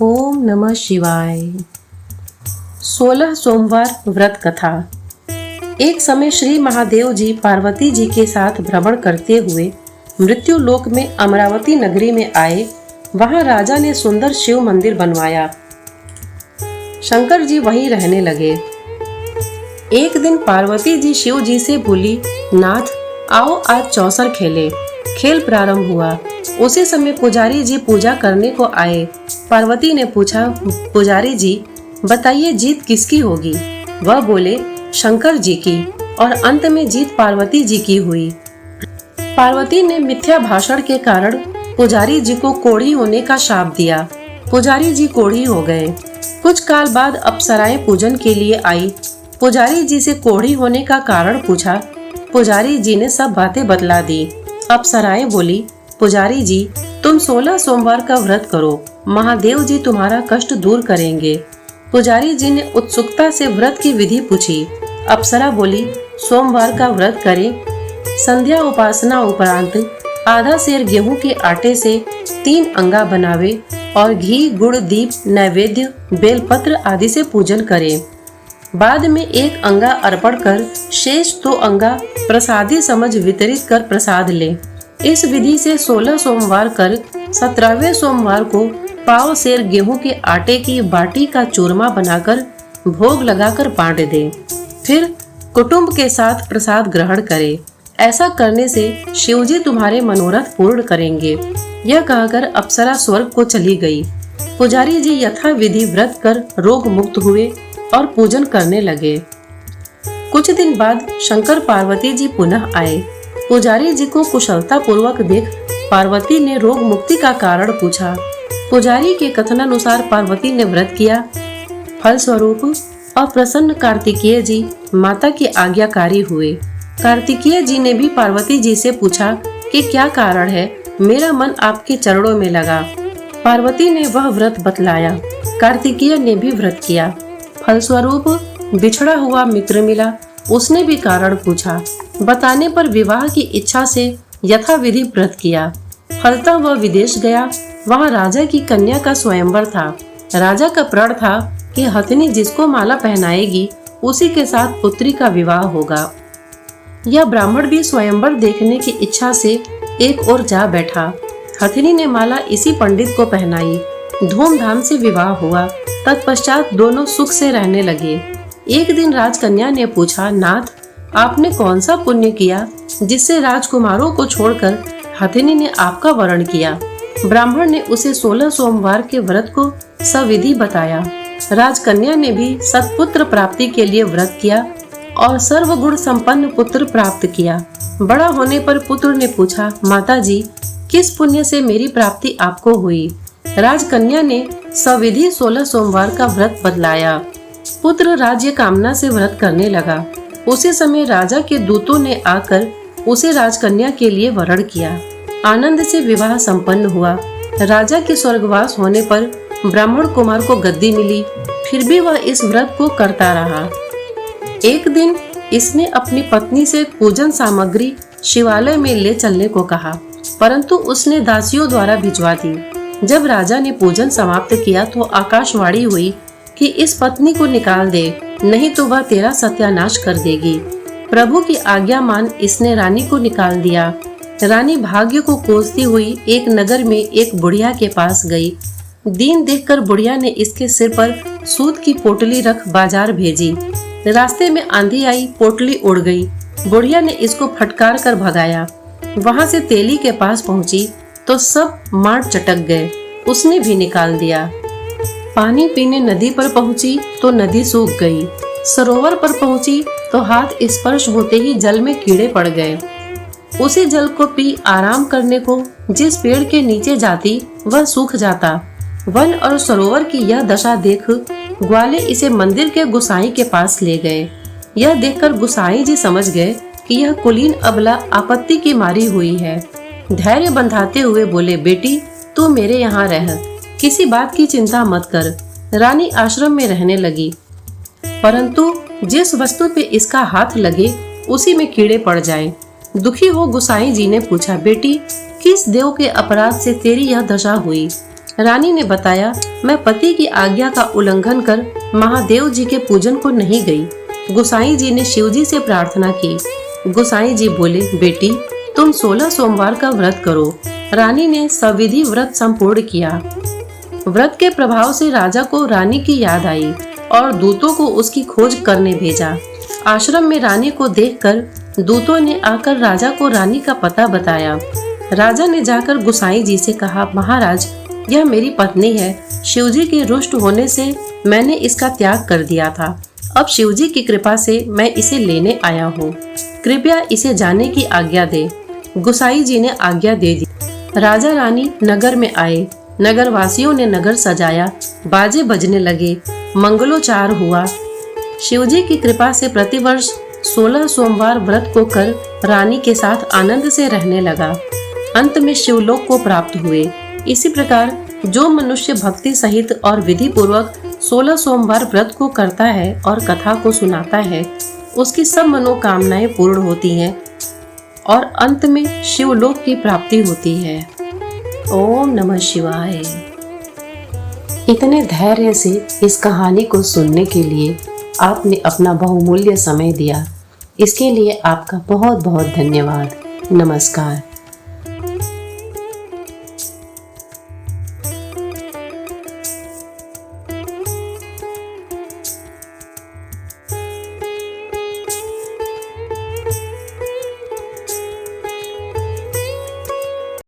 ओम नमः शिवाय। 16 सोमवार व्रत कथा। एक समय श्री महादेव जी पार्वती जी के साथ भ्रमण करते हुए मृत्यु लोक में अमरावती नगरी में आए। वहां राजा ने सुंदर शिव मंदिर बनवाया। शंकर जी वहीं रहने लगे। एक दिन पार्वती जी शिव जी से बोली, नाथ आओ आज चौसर खेले। खेल प्रारंभ हुआ। उसी समय पुजारी जी पूजा करने को आए। पार्वती ने पूछा, पुजारी जी बताइए जीत किसकी होगी? वह बोले, शंकर जी की। और अंत में जीत पार्वती जी की हुई। पार्वती ने मिथ्या भाषण के कारण पुजारी जी को कोढ़ी होने का शाप दिया। पुजारी जी कोढ़ी हो गए। कुछ काल बाद अप्सराएं पूजन के लिए आई। पुजारी जी से कोढ़ी होने का कारण पूछा। पुजारी जी ने सब बातें बतला दी। अप्सराएं बोली, पुजारी जी तुम 16 सोमवार का व्रत करो, महादेव जी तुम्हारा कष्ट दूर करेंगे। पुजारी जी ने उत्सुकता से व्रत की विधि पूछी। अप्सरा बोली, सोमवार का व्रत करें। संध्या उपासना उपरांत आधा सेर गेहूं के आटे से 3 अंगा बनावे और घी गुड़ दीप नैवेद्य बेलपत्र आदि से पूजन करें। बाद में 1 अंगा अर्पण कर शेष 2 अंगा प्रसादी समझ वितरित कर प्रसाद लें। इस विधि से 16 सोमवार कर 17वें सोमवार को पाव सेर गेहूं के आटे की बाटी का चूरमा बनाकर भोग लगाकर बांट दें। फिर कुटुंब के साथ प्रसाद ग्रहण करें। ऐसा करने से शिवजी तुम्हारे मनोरथ पूर्ण करेंगे। यह कहकर अप्सरा स्वर्ग को चली गई। पुजारी जी यथा विधि व्रत कर रोग मुक्त हुए और पूजन करने लगे। कुछ दिन बाद शंकर पार्वती जी पुनः आए। पुजारी जी को कुशलता पूर्वक देख पार्वती ने रोग मुक्ति का कारण पूछा। पुजारी के कथनानुसार पार्वती ने व्रत किया। फल स्वरूप अप्रसन्न कार्तिकेय जी माता के आज्ञाकारी हुए। कार्तिकेय जी ने भी पार्वती जी से पूछा कि क्या कारण है, मेरा मन आपके चरणों में लगा। पार्वती ने वह व्रत बतलाया। कार्तिकेय ने भी व्रत किया। फलस्वरूप बिछड़ा हुआ मित्र मिला। उसने भी कारण पूछा। बताने पर विवाह की इच्छा से यथा विधि व्रत किया। फलतः वह विदेश गया। वहां राजा की कन्या का स्वयंवर था। राजा का प्रण था कि हथिनी जिसको माला पहनाएगी उसी के साथ पुत्री का विवाह होगा। यह ब्राह्मण भी स्वयंवर देखने की इच्छा से एक ओर जा बैठा। हथिनी ने माला इसी पंडित को पहनाई। धूमधाम से विवाह हुआ। तत्पश्चात दोनों सुख से रहने लगे। एक दिन राजकन्या ने पूछा, नाथ आपने कौन सा पुण्य किया जिससे राजकुमारों को छोड़कर हथिनी ने आपका वरण किया? ब्राह्मण ने उसे 16 सोमवार के व्रत को सविधि बताया। राजकन्या ने भी सत्पुत्र प्राप्ति के लिए व्रत किया और सर्वगुण संपन्न पुत्र प्राप्त किया। बड़ा होने पर पुत्र ने पूछा, माताजी किस पुण्य से मेरी प्राप्ति आपको हुई? राजकन्या ने सविधि 16 सोमवार का व्रत बतलाया। पुत्र राज्य कामना से व्रत करने लगा। उसी समय राजा के दूतों ने आकर उसे राजकन्या के लिए वरण किया। आनंद से विवाह संपन्न हुआ। राजा के स्वर्गवास होने पर ब्राह्मण कुमार को गद्दी मिली। फिर भी वह इस व्रत को करता रहा। एक दिन इसने अपनी पत्नी से पूजन सामग्री शिवालय में ले चलने को कहा, परंतु उसने दासियों द्वारा भिजवा दी। जब राजा ने पूजन समाप्त किया तो आकाशवाणी हुई कि इस पत्नी को निकाल दे, नहीं तो वह तेरा सत्यानाश कर देगी। प्रभु की आज्ञा मान इसने रानी को निकाल दिया। रानी भाग्य को कोसती हुई एक नगर में एक बुढ़िया के पास गई। दीन देखकर बुढ़िया ने इसके सिर पर सूत की पोटली रख बाजार भेजी। रास्ते में आंधी आई, पोटली उड़ गई। बुढ़िया ने इसको फटकार कर भगाया। वहां से तेली के पास पहुंची तो सब मार चटक गए। उसने भी निकाल दिया। पानी पीने नदी पर पहुंची तो नदी सूख गई। सरोवर पर पहुंची तो हाथ स्पर्श होते ही जल में कीड़े पड़ गए। उसी जल को पी आराम करने को जिस पेड़ के नीचे जाती वह सूख जाता। वन और सरोवर की यह दशा देख ग्वाले इसे मंदिर के गुसाई के पास ले गए। यह देखकर गुसाई जी समझ गए कि यह कुलीन अबला आपत्ति की मारी हुई है। धैर्य बंधाते हुए बोले, बेटी तू मेरे यहाँ रह, किसी बात की चिंता मत कर। रानी आश्रम में रहने लगी, परंतु जिस वस्तु पे इसका हाथ लगे उसी में कीड़े पड़ जाएं। दुखी हो गुसाई जी ने पूछा, बेटी किस देव के अपराध से तेरी यह दशा हुई? रानी ने बताया, मैं पति की आज्ञा का उल्लंघन कर महादेव जी के पूजन को नहीं गई। गोसाई जी ने शिव जी से प्रार्थना की। गोसाई जी बोले, बेटी तुम 16 सोमवार का व्रत करो। रानी ने सविधि व्रत संपूर्ण किया। व्रत के प्रभाव से राजा को रानी की याद आई और दूतों को उसकी खोज करने भेजा। आश्रम में रानी को देखकर दूतों ने आकर राजा को रानी का पता बताया। राजा ने जाकर गोसाई जी से कहा, महाराज यह मेरी पत्नी है। शिवजी के रुष्ट होने से मैंने इसका त्याग कर दिया था। अब शिवजी की कृपा से मैं इसे लेने आया हूँ। कृपया इसे जाने की आज्ञा दे। गोसाई जी ने आज्ञा दे दी। राजा रानी नगर में आए। नगर वासियों ने नगर सजाया, बाजे बजने लगे, मंगलोचार हुआ। शिवजी की कृपा से प्रतिवर्ष 16 सोमवार व्रत को कर रानी के साथ आनंद से रहने लगा। अंत में शिवलोक को प्राप्त हुए। इसी प्रकार जो मनुष्य भक्ति सहित और विधि पूर्वक 16 सोमवार व्रत को करता है और कथा को सुनाता है, उसकी सब मनोकामनाएं पूर्ण होती हैं और अंत में शिवलोक की प्राप्ति होती है। ओम नमः शिवाय। इतने धैर्य से इस कहानी को सुनने के लिए आपने अपना बहुमूल्य समय दिया। इसके लिए आपका बहुत बहुत धन्यवाद। नमस्कार।